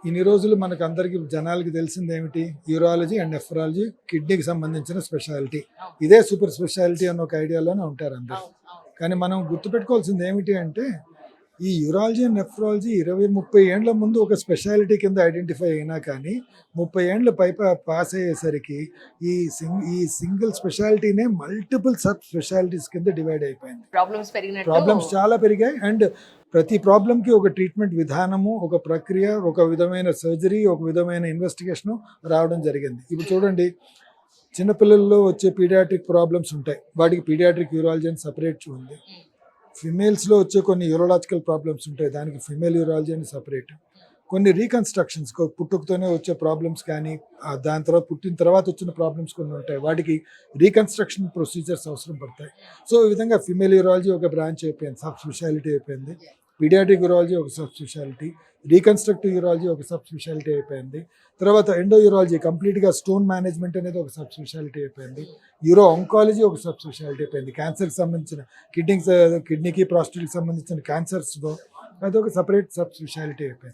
ఇన్ని రోజులు మనకు అందరికి జనాలకి తెలిసింది ఏమిటి, యూరాలజీ అండ్ నెఫ్రాలజీ, కిడ్నీకి సంబంధించిన స్పెషాలిటీ. ఇదే సూపర్ స్పెషాలిటీ అన్న ఒక ఐడియాలోనే ఉంటారు అందరు. కానీ మనం గుర్తుపెట్టుకోవాల్సింది ఏమిటి అంటే, ఈ యూరాలజీ అండ్ నెఫ్రాలజీ 20-30 ఏండ్ల ముందు ఒక స్పెషాలిటీ కింద ఐడెంటిఫై అయినా కానీ 30 ఏండ్ల పాస్ అయ్యేసరికి ఈ సింగిల్ స్పెషాలిటీనే మల్టిపుల్ సబ్ స్పెషాలిటీస్ కింద డివైడ్ అయిపోయింది. ప్రాబ్లమ్స్ చాలా పెరిగాయి. అండ్ ప్రతి ప్రాబ్లంకి ఒక ట్రీట్మెంట్ విధానము, ఒక ప్రక్రియ, ఒక విధమైన సర్జరీ, ఒక విధమైన ఇన్వెస్టిగేషను రావడం జరిగింది. ఇప్పుడు చూడండి, చిన్నపిల్లల్లో వచ్చే పీడియాట్రిక్ ప్రాబ్లమ్స్ ఉంటాయి, వాటికి పీడియాట్రిక్ యూరాలజీ అని సపరేట్ ఉంది. ఫిమేల్స్లో వచ్చే కొన్ని యూరోలాజికల్ ప్రాబ్లమ్స్ ఉంటాయి, దానికి ఫిమేల్ యూరాలజీ అని సపరేట్. కొన్ని రీకన్స్ట్రక్షన్స్, పుట్టుకతోనే వచ్చే ప్రాబ్లమ్స్ కానీ దాని తర్వాత పుట్టిన తర్వాత వచ్చిన ప్రాబ్లమ్స్ కొన్ని ఉంటాయి, వాటికి రీకన్స్ట్రక్షన్ ప్రొసీజర్స్ అవసరం పడతాయి. సో ఈ విధంగా ఫిమేల్ యూరాలజీ ఒక బ్రాంచ్ అయిపోయింది, సబ్ స్పెషాలిటీ అయిపోయింది. పీడియాట్రిక్ యూరాలజీ ఒక సబ్ స్పెషాలిటీ, రీకన్స్ట్రక్టివ్ యూరాలజీ ఒక సబ్ స్పెషాలిటీ అయిపోయింది. తర్వాత ఎండో యూరాలజీ, కంప్లీట్గా స్టోన్ మేనేజ్మెంట్ అనేది ఒక సబ్ స్పెషాలిటీ అయిపోయింది. యూరో ఆంకాలజీ ఒక సబ్ స్పెషాలిటీ అయిపోయింది. క్యాన్సర్కి సంబంధించిన కిడ్నీకి ప్రాస్టేట్కి సంబంధించిన క్యాన్సర్స్లో అదొక సపరేట్ సబ్ స్పెషాలిటీ అయిపోయింది.